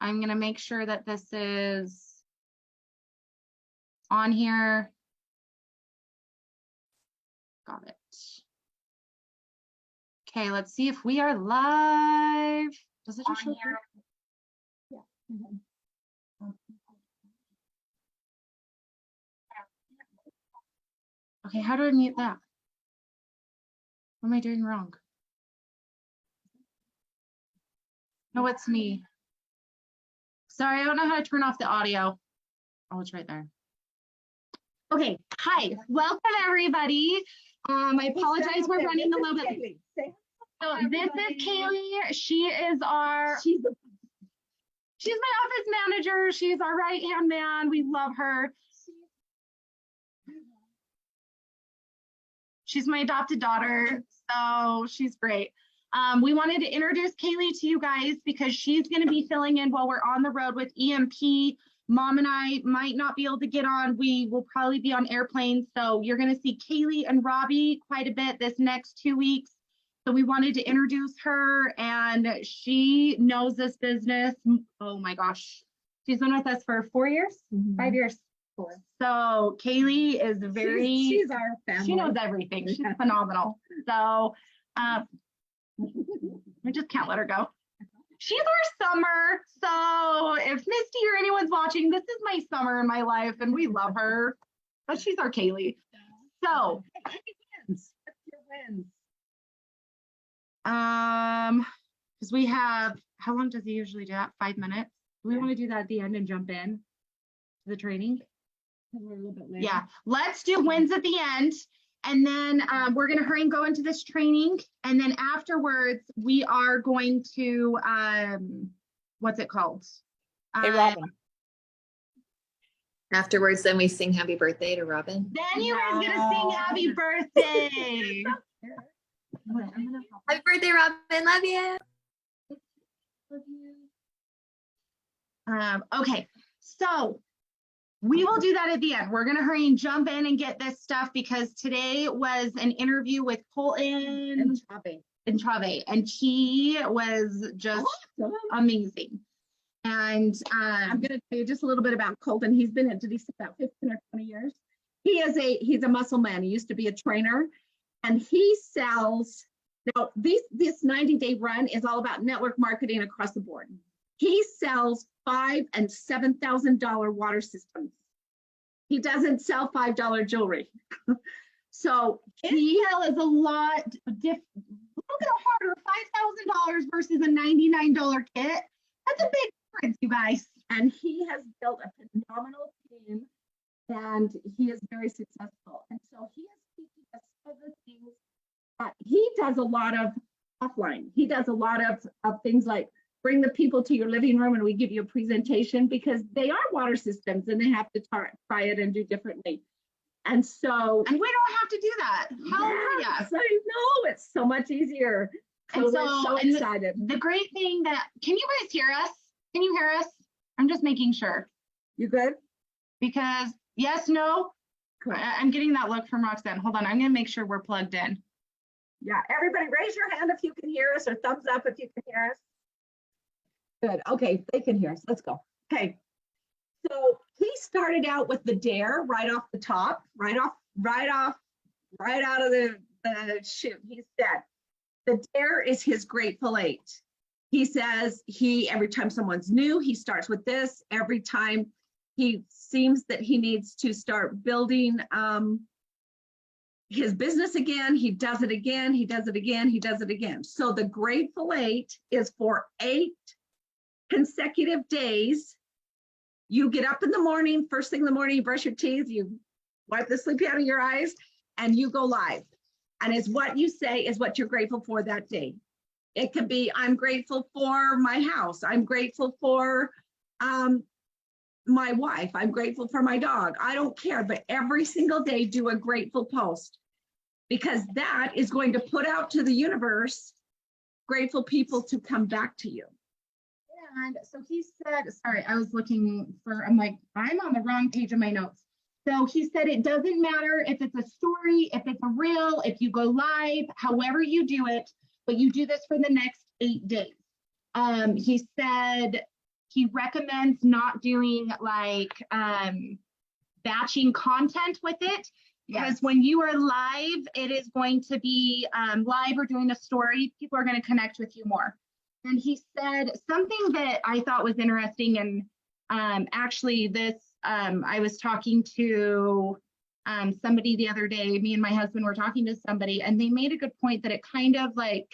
I'm going to make sure that this is on here. Got it. Okay, let's see if we are live. Does it just show here? Yeah. Okay, how do I mute that? What am I doing wrong? No, it's me. Sorry, I don't know how to turn off the audio. Oh, it's right there. Okay, hi, welcome everybody. I apologize, we're running a little bit. So this is Kaylee. She is she's my office manager. She's our right-hand man. We love her. She's my adopted daughter, so she's great. We wanted to introduce Kaylee to you guys because she's going to be filling in while we're on the road with EMP. Mom and I might not be able to get on. We will probably be on airplanes. So you're going to see Kaylee and Robbie quite a bit this next 2 weeks. So we wanted to introduce her, and she knows this business. Oh my gosh. She's been with us for 4 years, 5 years. 4. So Kaylee is she's our family. She knows everything. She's phenomenal. So I just can't let her go. She's our summer. So if Misty or anyone's watching, this is my summer in my life, and we love her. But she's our Kaylee. So What's your wins? Because we have, how long does he usually do that? 5 minutes. Do we want to do that at the end and jump in to the training? We're a little bit later. Yeah, let's do wins at the end. And then we're going to hurry and go into this training. And then afterwards, we are going to, what's it called? Hey, Robin. Afterwards, then we sing happy birthday to Robin. Then you guys going to sing happy birthday. Happy birthday, Robin. Love you. Love you. Okay, so we will do that at the end. We're going to hurry and jump in and get this stuff because today was an interview with Colton and Trave, and he was just amazing. And I'm going to tell you just a little bit about Colton. He's been at Denise about 15 or 20 years. He's a muscle man. He used to be a trainer, and he sells. Now, this 90-day run is all about network marketing across the board. He sells $5,000 and $7,000 water systems. He doesn't sell $5 jewelry. So he is a lot a little bit harder. $5,000 versus a $99 kit. That's a big difference, you guys. And he has built a phenomenal team, and he is very successful. And so he is teaching us other things. He does a lot of offline. He does a lot of things like bring the people to your living room and we give you a presentation because they are water systems and they have to try it and do differently. And we don't have to do that. Hallelujah. So it's so much easier. So we're so excited. The great thing can you guys hear us? Can you hear us? I'm just making sure. You good? Because yes, no. Cool. I'm getting that look from Roxanne. Hold on. I'm going to make sure we're plugged in. Yeah. Everybody raise your hand if you can hear us, or thumbs up if you can hear us. Good. Okay, they can hear us. Let's go. Okay. So he started out with the dare right off the top, right out of the chute. He said, the dare is his Grateful 8. He says every time someone's new, he starts with this. Every time he seems that he needs to start building his business again, he does it again, he does it again, he does it again. So the Grateful 8 is for 8 consecutive days. You get up in the morning, first thing in the morning, you brush your teeth, you wipe the sleep out of your eyes, and you go live. And it's what you say is what you're grateful for that day. It could be, I'm grateful for my house. I'm grateful for my wife. I'm grateful for my dog. I don't care, but every single day do a grateful post, because that is going to put out to the universe grateful people to come back to you. And so he said, sorry, I was looking for, I'm like, I'm on the wrong page of my notes. So he said, it doesn't matter if it's a story, if it's a reel, if you go live, however you do it, but you do this for the next 8 days. He said, He recommends not doing like batching content with it, because when you are live, it is going to be live or doing a story, people are going to connect with you more. And he said something that I thought was interesting, and actually this, I was talking to somebody the other day, me and my husband were talking to somebody, and they made a good point that it kind of like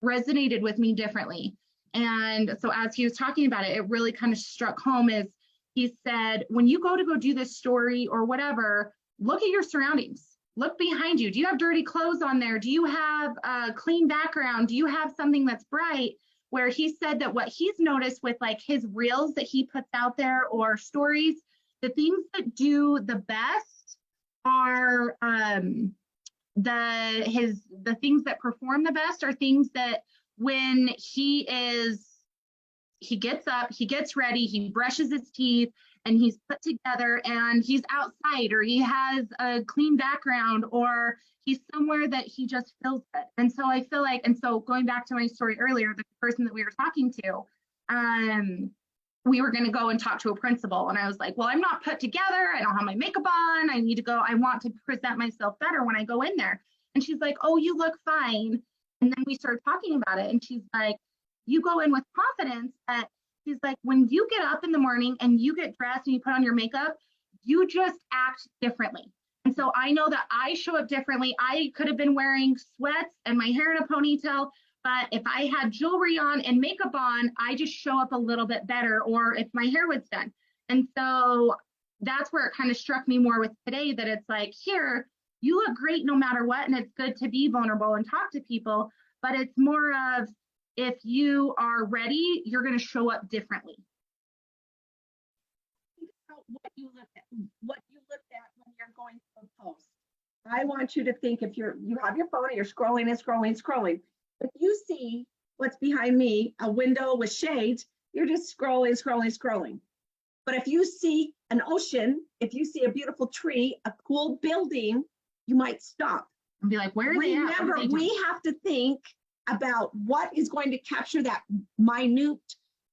resonated with me differently. And so as he was talking about it, it really kind of struck home. Is he said, when you go do this story or whatever, look at your surroundings. Look behind you. Do you have dirty clothes on there? Do you have a clean background? Do you have something that's bright? Where he said that what he's noticed with like his reels that he puts out there or stories, the things that do the best are the things that perform the best are things that when he gets up, he gets ready, he brushes his teeth, and he's put together, and he's outside, or he has a clean background, or he's somewhere that he just feels good. And so I feel like, and so going back to my story earlier, the person that we were talking to, we were going to go and talk to a principal, and I was like, well, I'm not put together, I don't have my makeup on, I need to go, I want to present myself better when I go in there. And she's like, oh, you look fine. And then we started talking about it, and she's like, you go in with confidence. That she's like, when you get up in the morning and you get dressed and you put on your makeup, you just act differently. And so I know that I show up differently. I could have been wearing sweats and my hair in a ponytail, but if I had jewelry on and makeup on, I just show up a little bit better, or if my hair was done. And so that's where it kind of struck me more with today, that it's like, here, you look great no matter what, and it's good to be vulnerable and talk to people, but it's more of, if you are ready, you're going to show up differently. Think about what you look at when you're going to a post. I want you to think, if you have your phone and you're scrolling and scrolling. If you see what's behind me, a window with shades, you're just scrolling. But if you see an ocean, if you see a beautiful tree, a cool building, you might stop and be like, where are they at? Remember, we have to think about what is going to capture that minute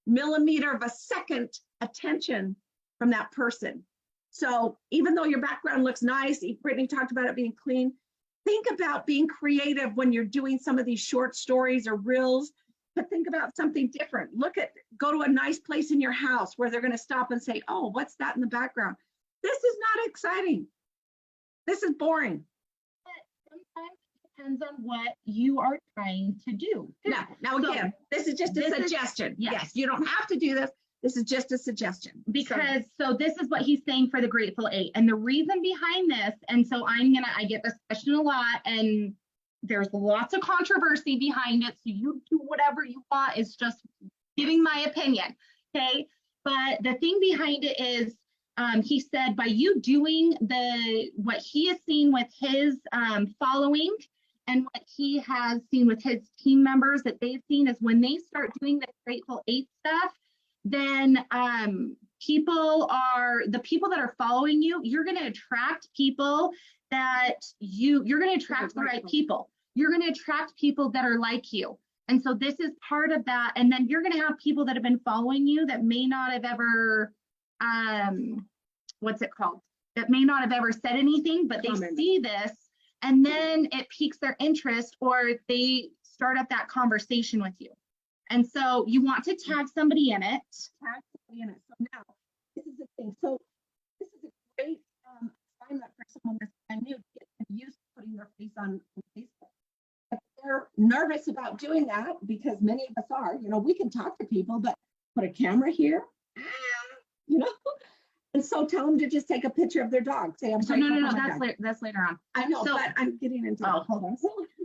millimeter of a second attention from that person. So even though your background looks nice, Brittany talked about it being clean, think about being creative when you're doing some of these short stories or reels, but think about something different. Go to a nice place in your house where they're going to stop and say, oh, what's that in the background? This is not exciting. This is boring. Sometimes it depends on what you are trying to do. Now again, this is just a suggestion. Yes, you don't have to do this. This is just a suggestion. Because so this is what he's saying for the Grateful Eight. And the reason behind this, and so I get this question a lot, and there's lots of controversy behind it. So you do whatever you want, is just giving my opinion. Okay. But the thing behind it is, he said, by you doing what he has seen with his following, and what he has seen with his team members that they've seen, is when they start doing the Grateful Eight stuff, then the people that are following you, you're going to attract people that you're going to attract the right people. You're going to attract people that are like you. And so this is part of that. And then you're going to have people that have been following you that may not have ever, that may not have ever said anything, but they see this, and then it piques their interest, or they start up that conversation with you. And so you want to tag somebody in it. So now, this is the thing. So this is a great assignment for someone that's brand new to get used to putting their face on Facebook. If they're nervous about doing that, because many of us are, we can talk to people, but put a camera here, and so tell them to just take a picture of their dog. Say, no, that's later on. I know, but I'm getting into it. Hold on.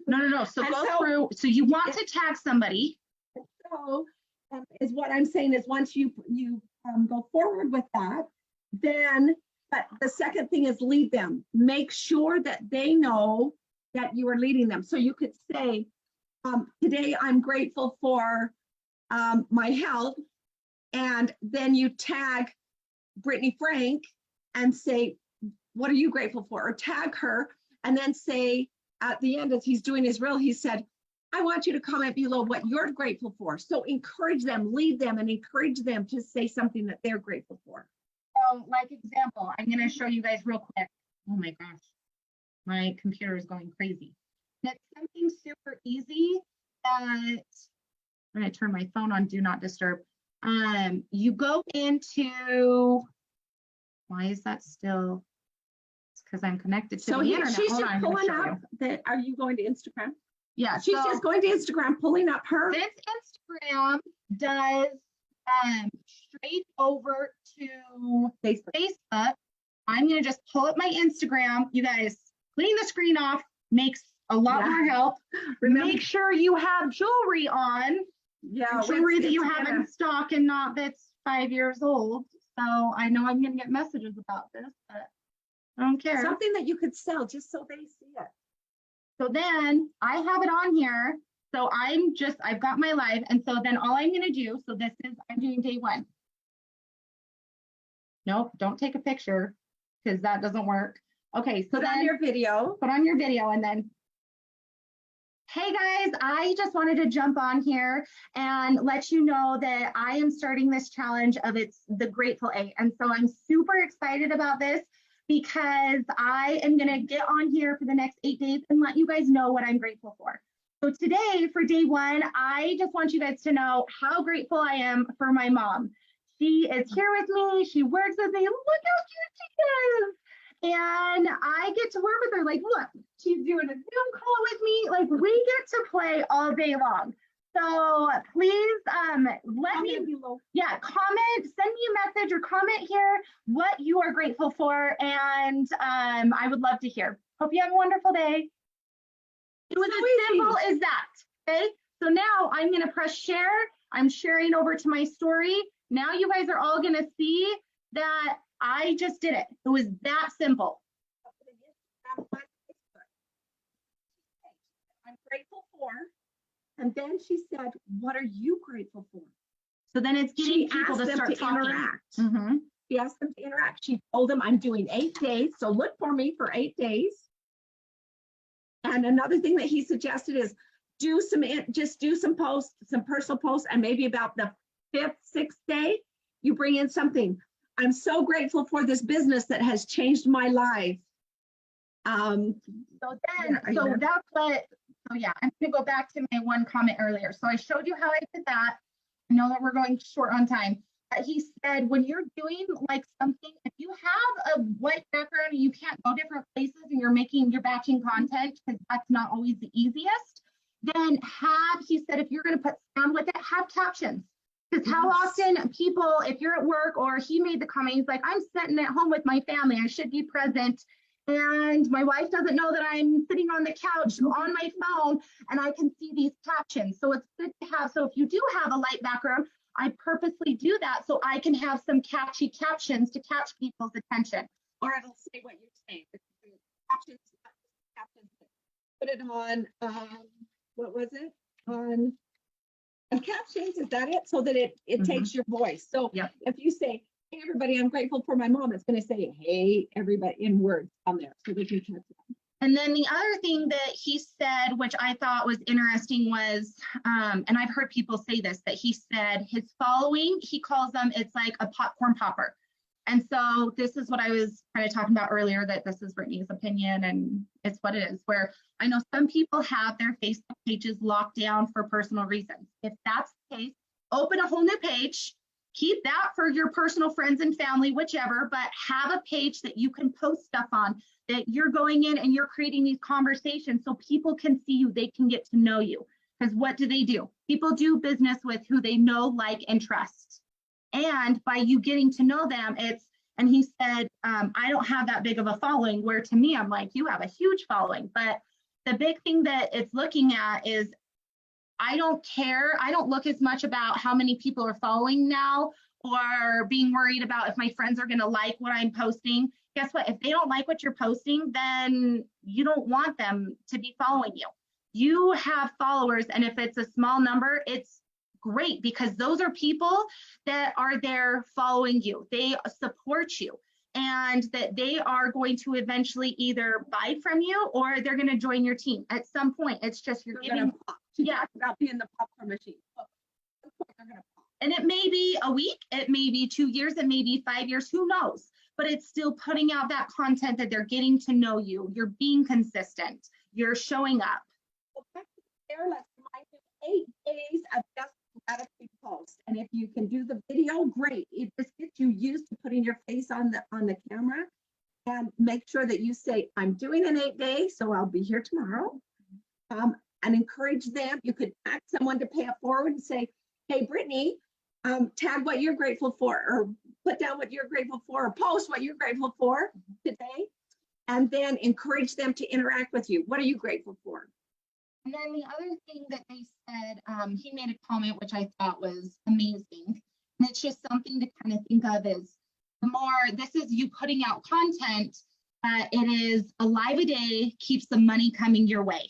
No. So through. So you want to tag somebody. So is what I'm saying is, once you go forward with that, then, but the second thing is lead them. Make sure that they know that you are leading them. So you could say, today I'm grateful for my health, and then you tag Brittany Frank and say, what are you grateful for? Or tag her, and then say at the end, as he's doing his reel, he said, I want you to comment below what you're grateful for. So encourage them, lead them, and encourage them to say something that they're grateful for. So, like example, I'm going to show you guys real quick. Oh my gosh, my computer is going crazy. That's something super easy that I'm going to turn my phone on Do Not Disturb. You go into, why is that still? It's because I'm connected to So the internet. she's Hold just on, I'm gonna pulling show up you. that. Are you going to Instagram? Yeah, She's so just going to Instagram, pulling up her. this Instagram does straight over to Facebook. I'm gonna just pull up my Instagram. You guys, cleaning the screen off makes a lot more help. Remember, Make sure you have jewelry on. yeah, Jewelry that you have in stock and not that's 5 years old. So I know I'm gonna get messages about this, but I don't care. something that you could sell just so they see it. So then I have it on here. So I've got my live. And so then all I'm gonna do, so this is, I'm doing day 1. Nope, don't take a picture because that doesn't work. Okay, so Put on your video. Put on your video and then, hey guys, I just wanted to jump on here and let you know that I am starting this challenge of it's the Grateful 8. And so I'm super excited about this because I am gonna get on here for the next 8 days and let you guys know what I'm grateful for. So today for day 1, I just want you guys to know how grateful I am for my mom. She is here with me, she works with me, look how cute she is. And I get to work with her, like, look, she's doing a Zoom call with me. Like, we get to play all day long. So please let me, comment, send me a message or comment here what you are grateful for. And I would love to hear. Hope you have a wonderful day. It was as simple as that, okay? So now I'm gonna press share. I'm sharing over to my story. Now you guys are all gonna see that I just did it. It was that simple. I'm grateful for. And then she said, what are you grateful for? So then it's getting people to start talking. Interact. She asked them to interact. She told them I'm doing 8 days. So look for me for 8 days. And another thing that he suggested is do some posts, some personal posts, and maybe about the 5th, 6th day, you bring in something. I'm so grateful for this business that has changed my life. So that's what, so yeah, I'm gonna go back to my one comment earlier. So I showed you how I did that. I know that we're going short on time. He said, when you're doing like something, if you have a white background and you can't go different places and you're batching content, because that's not always the easiest, then he said, if you're gonna put sound with it, have captions. Because how often people, if you're at work, or he made the comment, he's like, I'm sitting at home with my family, I should be present. And my wife doesn't know that I'm sitting on the couch on my phone and I can see these captions. So it's good to have, so if you do have a light background, I purposely do that so I can have some catchy captions to catch people's attention. Or it'll say what you're saying. Captions. Put it on, what was it? On captions, is that it? So that it takes your voice. So if you say, hey everybody, I'm grateful for my mom, it's going to say, hey everybody, in words on there so they can catch that. And then the other thing that he said, which I thought was interesting, was, and I've heard people say this, that he said his following, he calls them, it's like a popcorn popper. And so this is what I was kind of talking about earlier, that this is Brittany's opinion and it's what it is, where I know some people have their Facebook pages locked down for personal reasons. If that's the case, open a whole new page, keep that for your personal friends and family, whichever, but have a page that you can post stuff on, that you're going in and you're creating these conversations so people can see you, they can get to know you. Because what do? People do business with who they know, like, and trust. And by you getting to know them, and he said, I don't have that big of a following, where to me, I'm like, you have a huge following. But the big thing that it's looking at is, I don't care. I don't look as much about how many people are following now, or being worried about if my friends are going to like what I'm posting. Guess what? If they don't like what you're posting, then you don't want them to be following you. You have followers, and if it's a small number, it's great, because those are people that are there following you. They support you, and that they are going to eventually either buy from you or they're going to join your team at some point. It's just you're giving to Yeah. talk about being the popcorn machine. So, they're gonna pop. And it may be a week, it may be 2 years, it may be 5 years, who knows? But it's still putting out that content that they're getting to know you. You're being consistent. You're showing up. So back to there, let's remind you 8 days of just gratitude posts. And if you can do the video, great. It just gets you used to putting your face on the camera. And make sure that you say, I'm doing an 8-day, so I'll be here tomorrow. And encourage them. You could ask someone to pay it forward and say, hey, Brittany, tag what you're grateful for, or put down what you're grateful for, or post what you're grateful for today. And then encourage them to interact with you. What are you grateful for? And then the other thing that they said, he made a comment which I thought was amazing. And it's just something to kind of think of is the more, this is you putting out content, it is a live a day keeps the money coming your way.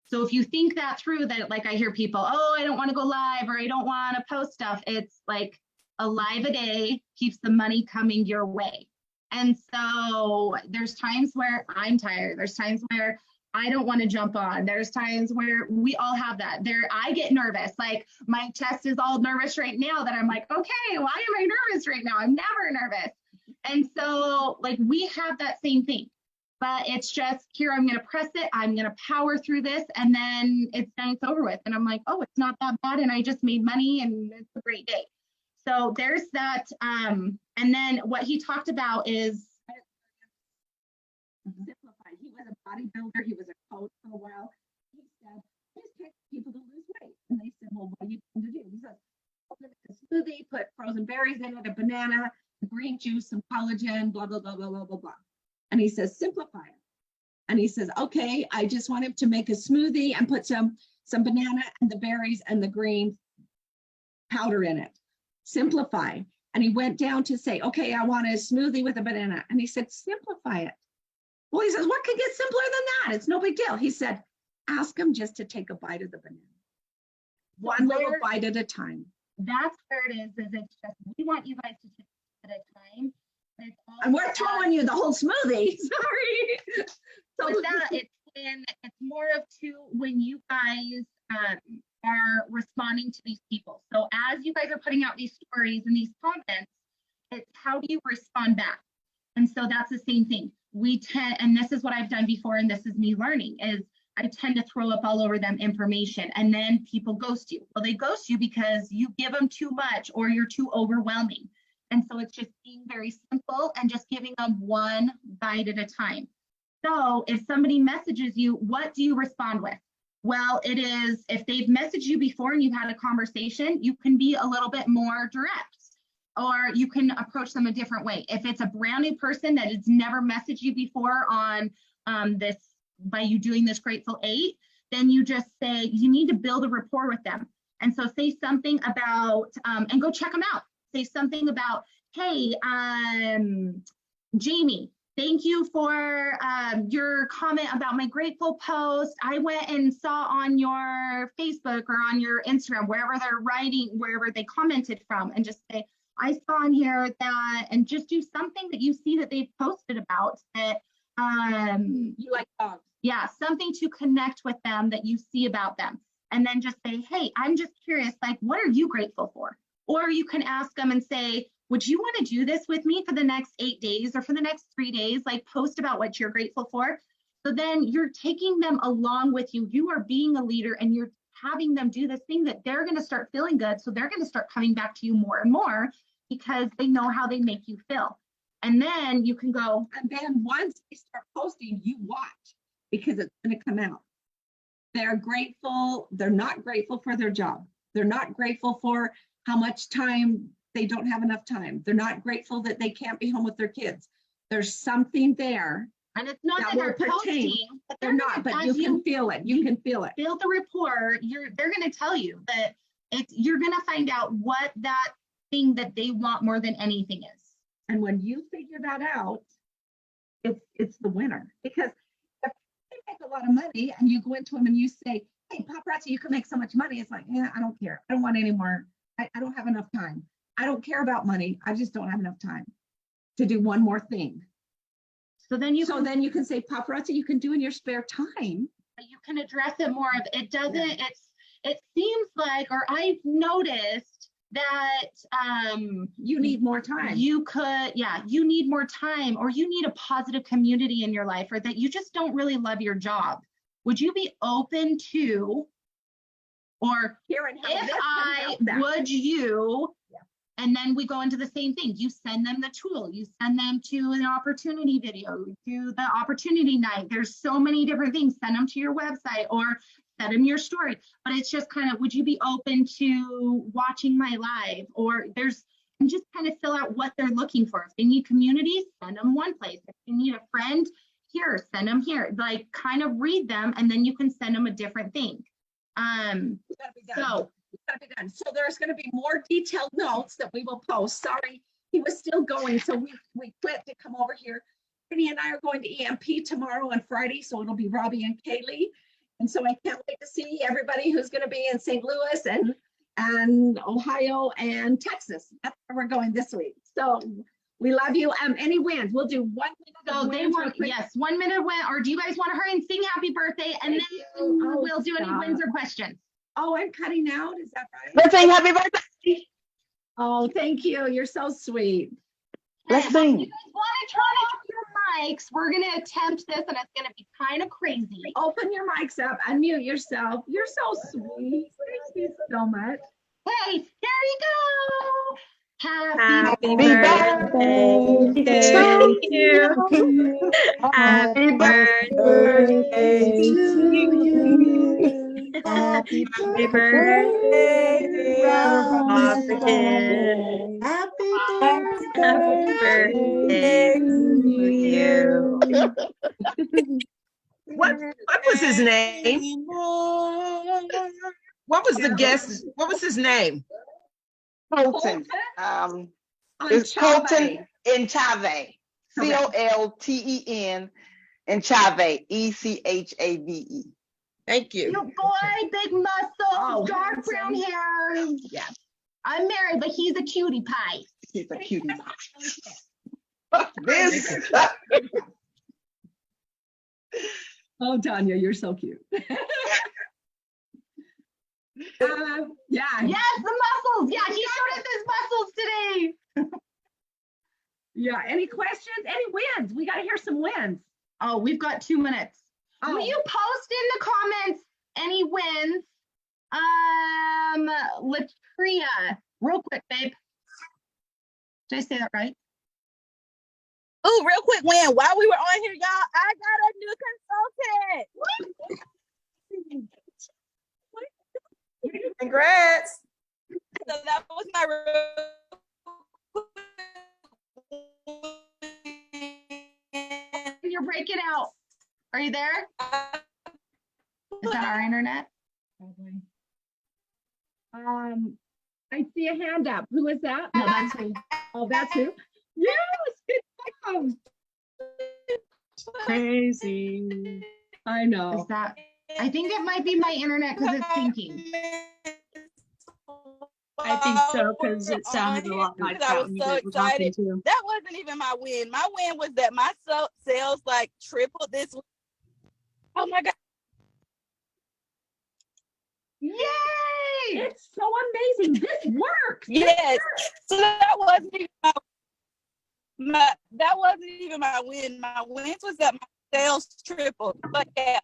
So if you think that through, that like I hear people, oh, I don't want to go live or I don't want to post stuff. It's like a live a day keeps the money coming your way. And so there's times where I'm tired. There's times where I don't want to jump on. There's times where we all have that. I get nervous. Like my chest is all nervous right now that I'm like, okay, why am I nervous right now? I'm never nervous. And so like we have that same thing. But it's just here, I'm going to press it. I'm going to power through this. And then it's done, it's over with. And I'm like, oh, it's not that bad. And I just made money and it's a great day. So there's that. And then what he talked about is Simplified. He was a bodybuilder. He was a coach for a while. He said, just take people to lose weight. And they said, well, what are you going to do? He says, I'm going to make a smoothie, put frozen berries in it, a banana, a green juice, some collagen, blah, blah, blah, blah, blah, blah, blah. And he says, simplify it. And he says, okay, I just want him to make a smoothie and put some banana and the berries and the green powder in it. Simplify. And he went down to say, okay, I want a smoothie with a banana. And he said, simplify it. Well, he says, what could get simpler than that? It's no big deal. He said, ask him just to take a bite of the banana. One little bite at a time. That's where it is it's just, we want you guys to take it at a time. And we're throwing you the whole smoothie. Sorry. So with that, it's more of when you guys are responding to these people. So as you guys are putting out these stories and these comments, it's how do you respond back? And so that's the same thing. And this is what I've done before, and this is me learning, is I tend to throw up all over them information, and then people ghost you. Well, they ghost you because you give them too much or you're too overwhelming. And so it's just being very simple and just giving them one bite at a time. So if somebody messages you, what do you respond with? Well, it is, if they've messaged you before and you've had a conversation, you can be a little bit more direct, or you can approach them a different way. If it's a brand new person that has never messaged you before on this, by you doing this Grateful 8, then you just say, you need to build a rapport with them. And so say something about, and go check them out. Say something about, hey, Jamie, thank you for your comment about my grateful post. I went and saw on your Facebook or on your Instagram, wherever they're writing, wherever they commented from, and just say, I saw on here that, and just do something that you see that they've posted about that. You like dogs. Yeah, something to connect with them that you see about them. And then just say, hey, I'm just curious, like, what are you grateful for? Or you can ask them and say, would you want to do this with me for the next 8 days or for the next 3 days? Like, post about what you're grateful for. So then you're taking them along with you. You are being a leader and you're having them do this thing that they're going to start feeling good. So they're going to start coming back to you more and more because they know how they make you feel. And then you can go. And then once they start posting, you watch, because it's going to come out. They're grateful. They're not grateful for their job. They're not grateful for how much time they don't have enough time. They're not grateful that they can't be home with their kids. There's something there. And it's not that they're posting, but they're not, but you can feel it. You can feel it. Build the rapport. They're going to tell you that you're going to find out what that thing that they want more than anything is. And when you figure that out, it's the winner. Because if they make a lot of money and you go into them and you say, hey, paparazzi, you can make so much money. It's like, yeah, I don't care. I don't want any more. I don't have enough time. I don't care about money. I just don't have enough time to do one more thing. So then you can say, paparazzi, you can do in your spare time. You can address it more of it doesn't, it seems like, or I've noticed that You need more time. you could, yeah, you need more time, or you need a positive community in your life, or that you just don't really love your job. Would you be open to, or Hearing how if this can I, help them. would you, Yeah. and then we go into the same thing. You send them the tool, you send them to an opportunity video, to the opportunity night. There's so many different things. Send them to your website or send them your story. But it's just kind of, would you be open to watching my live? Or there's, and just kind of fill out what they're looking for. If they need community, send them one place. If they need a friend, here, send them here. Like, kind of read them, and then you can send them a different thing. It's gotta be done. So It's gotta be done. So there's gonna be more detailed notes that we will post. Sorry, he was still going, so we quit to come over here. Brittany and I are going to EMP tomorrow and Friday, so it'll be Robbie and Kaylee. And so I can't wait to see everybody who's gonna be in St. Louis and Ohio and Texas. That's where we're going this week. So we love you. Any wins? We'll do 1 minute. So of they wins want, real quick. yes, 1 minute win, or do you guys want to hurry and sing happy birthday, and Thank then you. Oh, we'll do any stop. wins or questions? Oh, I'm cutting out. Is that right? Let's sing happy birthday. Oh, thank you. You're so sweet. Let's Okay, sing. you guys want to turn off your mics? We're gonna attempt this, and it's gonna be kind of crazy. Open your mics up, unmute yourself. You're so sweet. Thank you so much. Hey, here you go. Happy Happy birthday to to you. Happy birthday to you. Happy Happy birthday, dear Robin. Happy Happy birthday to you. What was his name? What was the guest? What was his name? Colton. On It's Chave. Colton Enchave. Colten Enchave. ECHAVE. Thank you. Your boy, big muscles, Oh, dark handsome. brown hair. Yeah. I'm married, but he's a cutie pie. He's a cutie. This. Oh, Tanya, you're so cute. Yeah. Yes, the muscles. Yeah, he showed us his muscles today. Yeah. Any questions? Any wins? We got to hear some wins. Oh, we've got 2 minutes. Oh. Will you post in the comments any wins? Latria, real quick, babe. Did I say that right? Oh, real quick, win. While we were on here, y'all, I got a new consultant. Congrats. So that was my You're breaking out. Are you there? Is that our internet? I see a hand up. Who is that? No, that's me. Oh, that's who? Yes, good job. Crazy. I know. Is that? I think it might be my internet because it's syncing. I think so, because it sounded a lot like I that was when you so guys were talking excited. too. That wasn't even my win. My win was that my sales like tripled this week. Oh my God. Yay! It's so amazing. This works. Yes. So that wasn't even that wasn't even my win. My wins was that my sales tripled. But yeah.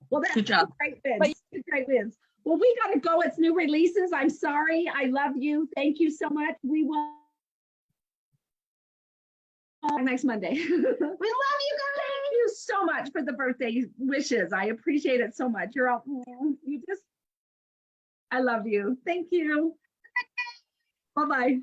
Well, that's Good job. Great wins. Great wins. Well, we got to go. It's new releases. I'm sorry. I love you. Thank you so much. We will next Monday. We love you guys. Thank you so much for the birthday wishes. I appreciate it so much. You're all, I love you. Thank you. Bye-bye.